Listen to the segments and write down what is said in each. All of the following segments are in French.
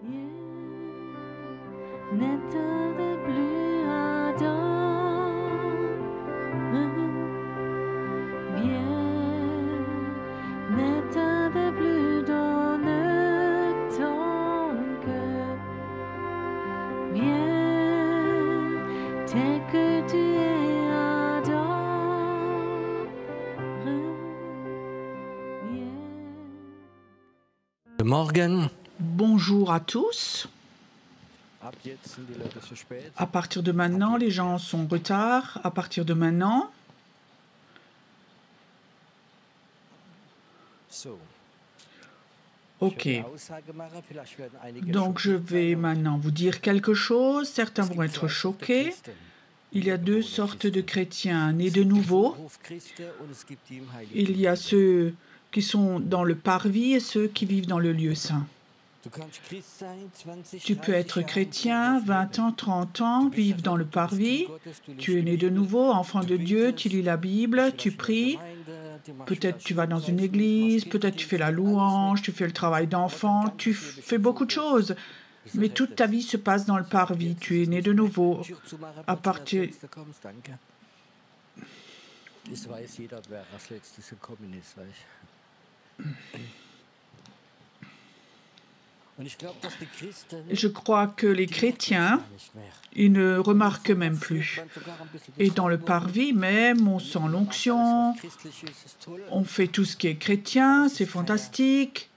N'état de plus ardent, viens, n'état de plus dans ton cœur, viens, tel que tu es ardent, viens. Morgen. Bonjour à tous. À partir de maintenant, les gens sont en retard. À partir de maintenant, ok. Donc je vais maintenant vous dire quelque chose. Certains vont être choqués. Il y a deux sortes de chrétiens nés de nouveau. Il y a ceux qui sont dans le parvis et ceux qui vivent dans le lieu saint. Tu peux être chrétien, 20 ans, 30 ans, vivre dans le parvis. Tu es né de nouveau, enfant de Dieu, tu lis la Bible, tu pries. Peut-être tu vas dans une église, peut-être tu fais la louange, tu fais le travail d'enfant, tu fais beaucoup de choses. Mais toute ta vie se passe dans le parvis. Tu es né de nouveau. À partir... Je crois que les chrétiens, ils ne remarquent même plus. Et dans le parvis même, on sent l'onction, on fait tout ce qui est chrétien, c'est fantastique.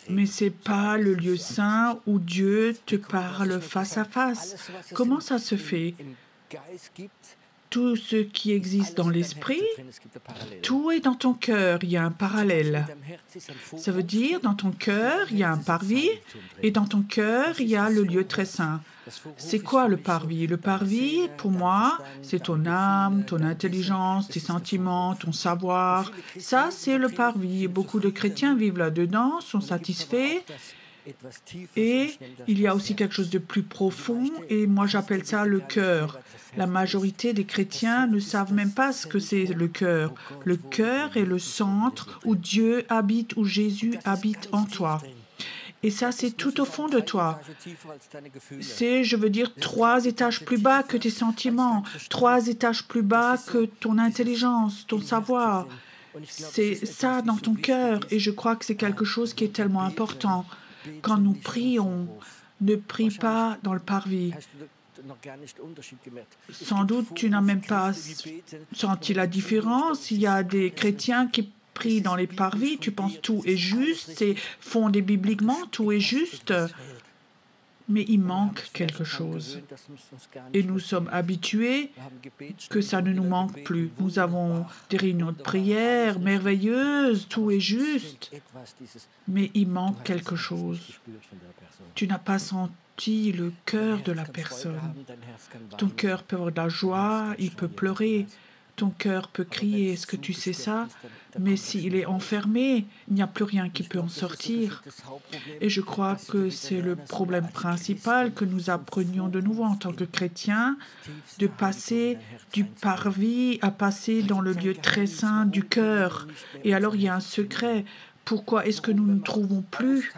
Mais ce n'est pas le lieu saint où Dieu te parle face à face. Comment ça se fait ? Tout ce qui existe dans l'esprit, tout est dans ton cœur, il y a un parallèle. Ça veut dire, dans ton cœur, il y a un parvis, et dans ton cœur, il y a le lieu très saint. C'est quoi le parvis ? Le parvis, pour moi, c'est ton âme, ton intelligence, tes sentiments, ton savoir. Ça, c'est le parvis. Beaucoup de chrétiens vivent là-dedans, sont satisfaits. Et il y a aussi quelque chose de plus profond, et moi j'appelle ça le cœur. La majorité des chrétiens ne savent même pas ce que c'est le cœur. Le cœur est le centre où Dieu habite, où Jésus habite en toi. Et ça, c'est tout au fond de toi. C'est, je veux dire, 3 étages plus bas que tes sentiments, 3 étages plus bas que ton intelligence, ton savoir. C'est ça dans ton cœur, et je crois que c'est quelque chose qui est tellement important. Quand nous prions, ne prie pas dans le parvis. Sans doute, tu n'as même pas senti la différence. Il y a des chrétiens qui prient dans les parvis. Tu penses tout est juste, c'est fondé bibliquement, tout est juste. Mais il manque quelque chose. Et nous sommes habitués que ça ne nous manque plus. Nous avons des réunions de prière merveilleuses, tout est juste. Mais il manque quelque chose. Tu n'as pas senti le cœur de la personne. Ton cœur peut avoir de la joie, il peut pleurer. Ton cœur peut crier, est-ce que tu sais ça? Mais s'il est enfermé, il n'y a plus rien qui peut en sortir. Et je crois que c'est le problème principal que nous apprenions de nouveau en tant que chrétiens, de passer du parvis à passer dans le lieu très saint du cœur. Et alors il y a un secret. Pourquoi est-ce que nous ne trouvons plus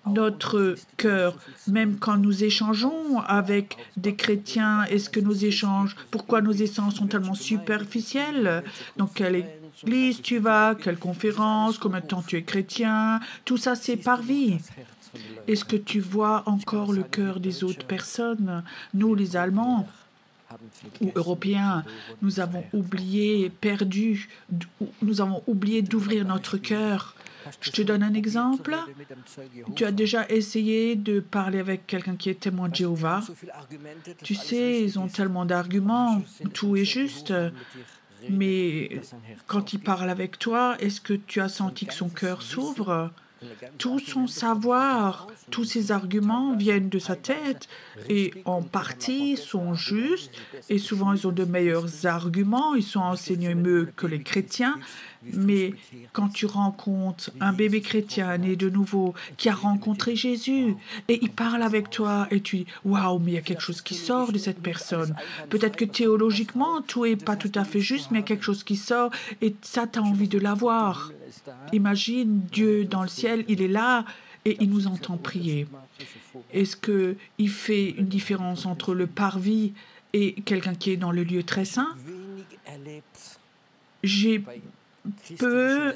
notre cœur, même quand nous échangeons avec des chrétiens? Est-ce que nos échanges, pourquoi nos échanges sont tellement superficiels? Donc, quelle église tu vas, quelle conférence, combien de temps tu es chrétien? Tout ça, c'est parvis. Est-ce que tu vois encore le cœur des autres personnes? Nous, les Allemands ou Européens, nous avons oublié, nous avons oublié d'ouvrir notre cœur. Je te donne un exemple. Tu as déjà essayé de parler avec quelqu'un qui est témoin de Jéhovah. Tu sais, ils ont tellement d'arguments, tout est juste. Mais quand il parle avec toi, est-ce que tu as senti que son cœur s'ouvre? Tout son savoir, tous ses arguments viennent de sa tête et en partie sont justes et souvent ils ont de meilleurs arguments, ils sont enseignés mieux que les chrétiens. Mais quand tu rencontres un bébé chrétien né de nouveau qui a rencontré Jésus et il parle avec toi et tu dis « Waouh, mais il y a quelque chose qui sort de cette personne. » Peut-être que théologiquement, tout n'est pas tout à fait juste, mais il y a quelque chose qui sort et ça, tu as envie de l'avoir. Imagine Dieu dans le ciel, il est là et il nous entend prier. Est-ce qu'il fait une différence entre le parvis et quelqu'un qui est dans le lieu très saint? J'ai peu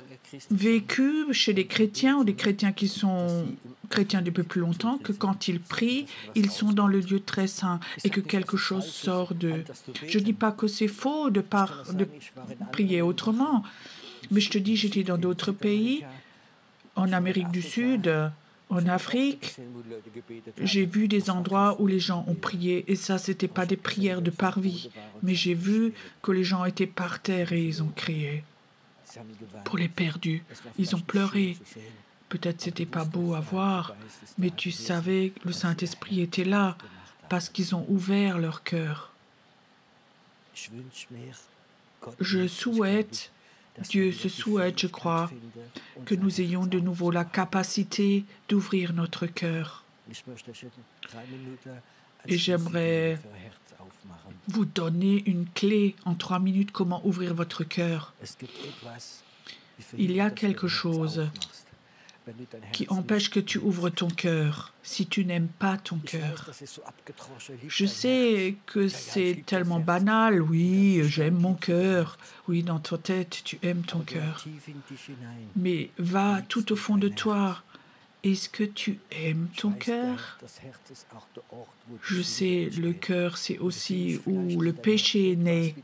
vécu chez les chrétiens ou des chrétiens qui sont chrétiens depuis plus longtemps que quand ils prient, ils sont dans le lieu très saint et que quelque chose sort d'eux. Je ne dis pas que c'est faux de prier autrement, mais je te dis, j'étais dans d'autres pays, en Amérique du Sud, en Afrique, j'ai vu des endroits où les gens ont prié et ça, c'était pas des prières de parvis, mais j'ai vu que les gens étaient par terre et ils ont crié pour les perdus. Ils ont pleuré. Peut-être c'était pas beau à voir, mais tu savais que le Saint-Esprit était là parce qu'ils ont ouvert leur cœur. Je souhaite, Dieu se souhaite, je crois, que nous ayons de nouveau la capacité d'ouvrir notre cœur. Et j'aimerais vous donner une clé en 3 minutes comment ouvrir votre cœur. Il y a quelque chose qui empêche que tu ouvres ton cœur si tu n'aimes pas ton cœur. Je sais que c'est tellement banal, oui, j'aime mon cœur, oui, dans ta tête, tu aimes ton cœur. Mais va tout au fond de toi. Est-ce que tu aimes ton cœur? Je sais, le cœur, c'est aussi où le péché est né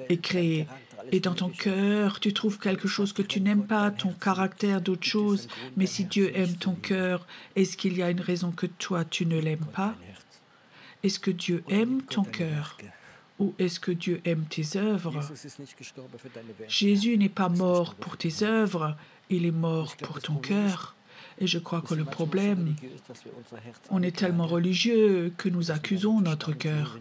et créé. Et dans ton cœur, tu trouves quelque chose que tu n'aimes pas, ton caractère, d'autres choses. Mais si Dieu aime ton cœur, est-ce qu'il y a une raison que toi, tu ne l'aimes pas? Est-ce que Dieu aime ton cœur? Ou est-ce que Dieu aime tes œuvres? Jésus n'est pas mort pour tes œuvres, il est mort pour ton cœur. Et je crois que le problème, on est tellement religieux que nous accusons notre cœur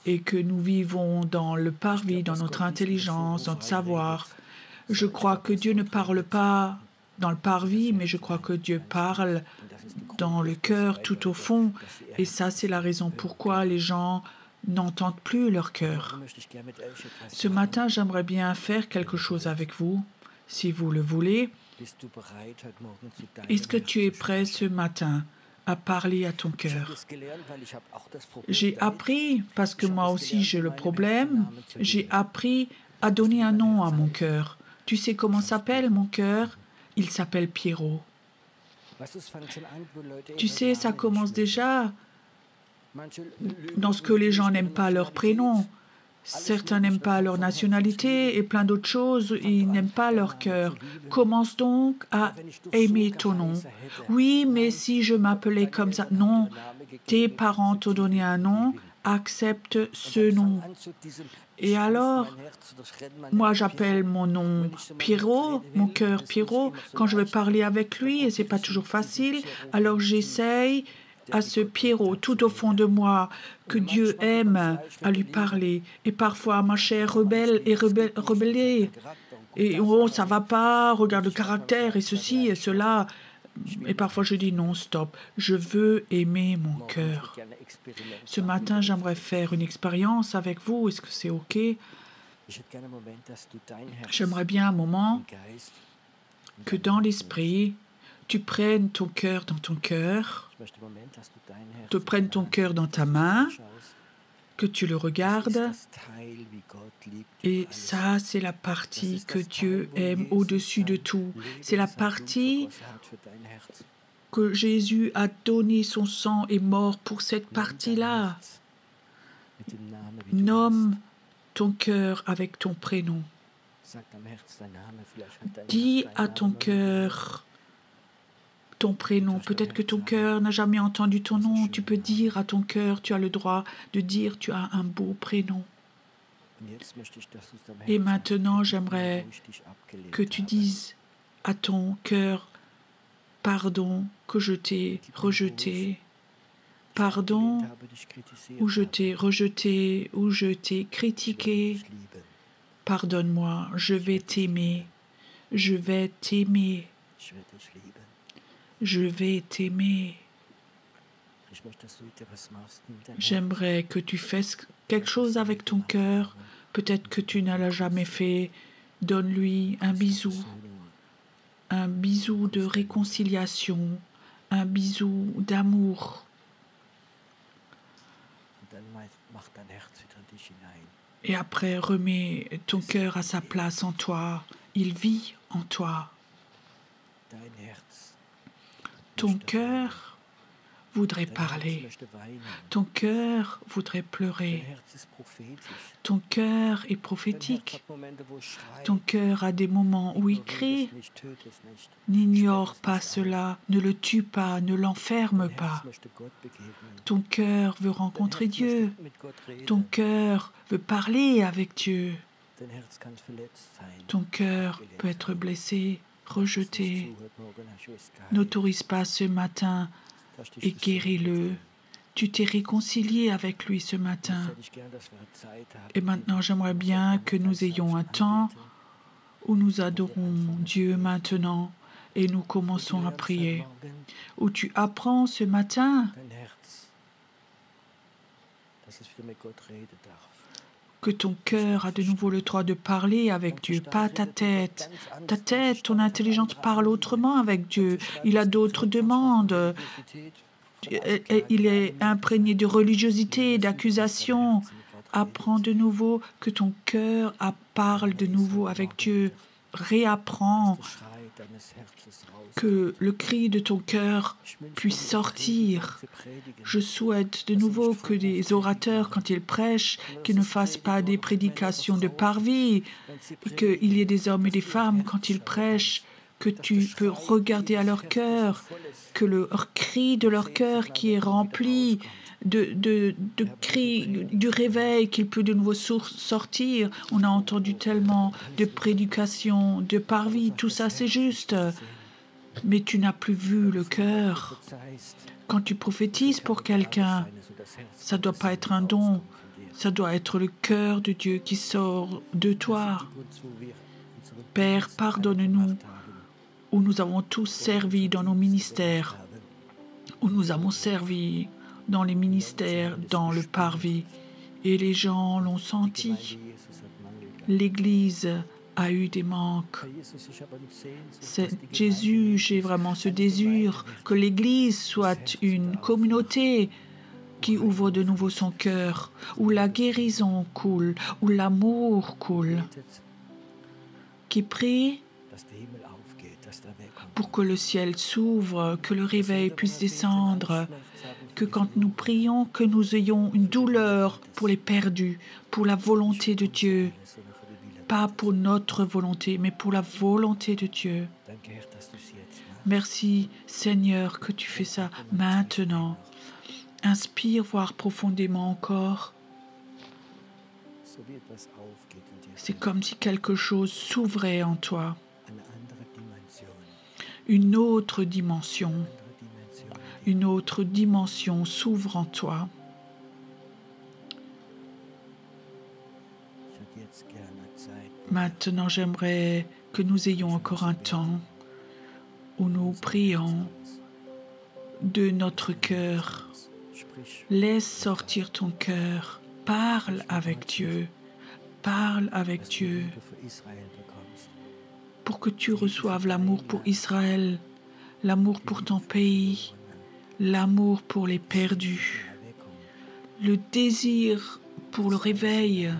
et que nous vivons dans le parvis, dans notre intelligence, notre savoir. Je crois que Dieu ne parle pas dans le parvis, mais je crois que Dieu parle dans le cœur, tout au fond. Et ça, c'est la raison pourquoi les gens n'entendent plus leur cœur. Ce matin, j'aimerais bien faire quelque chose avec vous, si vous le voulez. Est-ce que tu es prêt ce matin à parler à ton cœur? J'ai appris, parce que moi aussi j'ai le problème, j'ai appris à donner un nom à mon cœur. Tu sais comment s'appelle mon cœur? Il s'appelle Pierrot. Tu sais, ça commence déjà dans ce que les gens n'aiment pas leur prénom. Certains n'aiment pas leur nationalité et plein d'autres choses, ils n'aiment pas leur cœur. Commence donc à aimer ton nom. Oui, mais si je m'appelais comme ça, non, tes parents t'ont donné un nom, accepte ce nom. Et alors, moi j'appelle mon nom Pierrot, mon cœur Pierrot, quand je vais parler avec lui, et c'est pas toujours facile, alors j'essaye à ce Pierrot tout au fond de moi que Dieu aime à lui parler. Et parfois ma chair rebelle et rebellée. Et oh, ça va pas, regarde le caractère et ceci et cela. Et parfois je dis non, stop, je veux aimer mon cœur. Ce matin, j'aimerais faire une expérience avec vous. Est-ce que c'est OK? J'aimerais bien un moment que dans l'esprit, tu prennes ton cœur dans ton cœur, te prennes ton cœur dans ta main, que tu le regardes. Et ça, c'est la partie que Dieu aime au-dessus de tout. C'est la partie que Jésus a donné son sang et mort pour cette partie-là. Nomme ton cœur avec ton prénom. Dis à ton cœur ton prénom. Peut-être que ton cœur n'a jamais entendu ton nom. Tu peux dire à ton cœur, tu as le droit de dire tu as un beau prénom. Et maintenant, j'aimerais que tu dises à ton cœur, pardon que je t'ai rejeté. Pardon où je t'ai rejeté, où je t'ai critiqué. Pardonne-moi, je vais t'aimer. Je vais t'aimer. Je vais t'aimer. J'aimerais que tu fasses quelque chose avec ton cœur. Peut-être que tu ne l'as jamais fait. Donne-lui un bisou. un bisou de réconciliation, un bisou d'amour. Et après, remets ton cœur à sa place en toi. Il vit en toi. Ton cœur voudrait parler. Ton cœur voudrait pleurer. Ton cœur est prophétique. Ton cœur a des moments où il crie. N'ignore pas cela, ne le tue pas, ne l'enferme pas. Ton cœur veut rencontrer Dieu. Ton cœur veut parler avec Dieu. Ton cœur peut être blessé, rejeté. N'autorise pas ce matin et guéris-le. Tu t'es réconcilié avec lui ce matin. Et maintenant, j'aimerais bien que nous ayons un temps où nous adorons Dieu maintenant et nous commençons à prier. Où tu apprends ce matin que ton cœur a de nouveau le droit de parler avec Dieu, pas ta tête. Ta tête, ton intelligence parle autrement avec Dieu. Il a d'autres demandes. Il est imprégné de religiosité, d'accusation. Apprends de nouveau que ton cœur parle de nouveau avec Dieu. Réapprends que le cri de ton cœur puisse sortir. Je souhaite de nouveau que les orateurs, quand ils prêchent, qu'ils ne fassent pas des prédications de parvis, et qu'il y ait des hommes et des femmes, quand ils prêchent, que tu peux regarder à leur cœur, que le cri de leur cœur qui est rempli de cris du réveil, qu'il peut de nouveau sortir. On a entendu tellement de prédications, de parvis, tout ça c'est juste. Mais tu n'as plus vu le cœur. Quand tu prophétises pour quelqu'un, ça ne doit pas être un don, ça doit être le cœur de Dieu qui sort de toi. Père, pardonne-nous où nous avons tous servi dans nos ministères, où nous avons servi dans les ministères, dans le parvis, et les gens l'ont senti. L'Église a eu des manques. Jésus, j'ai vraiment ce désir que l'Église soit une communauté qui ouvre de nouveau son cœur, où la guérison coule, où l'amour coule, qui prie pour que le ciel s'ouvre, que le réveil puisse descendre, que quand nous prions, que nous ayons une douleur pour les perdus, pour la volonté de Dieu, pas pour notre volonté, mais pour la volonté de Dieu. Merci Seigneur que tu fais ça maintenant. Inspire, voire profondément encore. C'est comme si quelque chose s'ouvrait en toi. Une autre dimension s'ouvre en toi. Maintenant, j'aimerais que nous ayons encore un temps où nous prions de notre cœur. Laisse sortir ton cœur. Parle avec Dieu. Parle avec Dieu. Pour que tu reçoives l'amour pour Israël, l'amour pour ton pays, l'amour pour les perdus, le désir pour le réveil.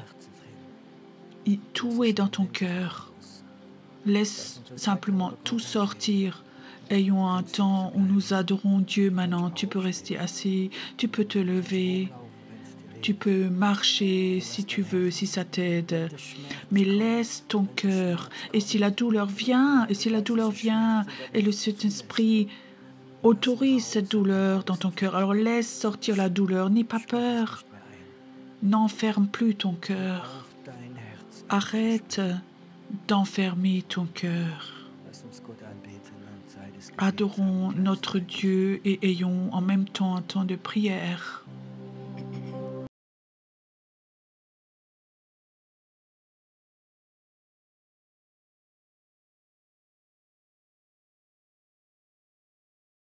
Tout est dans ton cœur. Laisse simplement tout sortir. Ayons un temps où nous adorons Dieu maintenant. Tu peux rester assis, tu peux te lever, tu peux marcher si tu veux, si ça t'aide. Mais laisse ton cœur. Et si la douleur vient, et le Saint-Esprit autorise cette douleur dans ton cœur, alors laisse sortir la douleur. N'aie pas peur. N'enferme plus ton cœur. Arrête d'enfermer ton cœur. Adorons notre Dieu et ayons en même temps un temps de prière.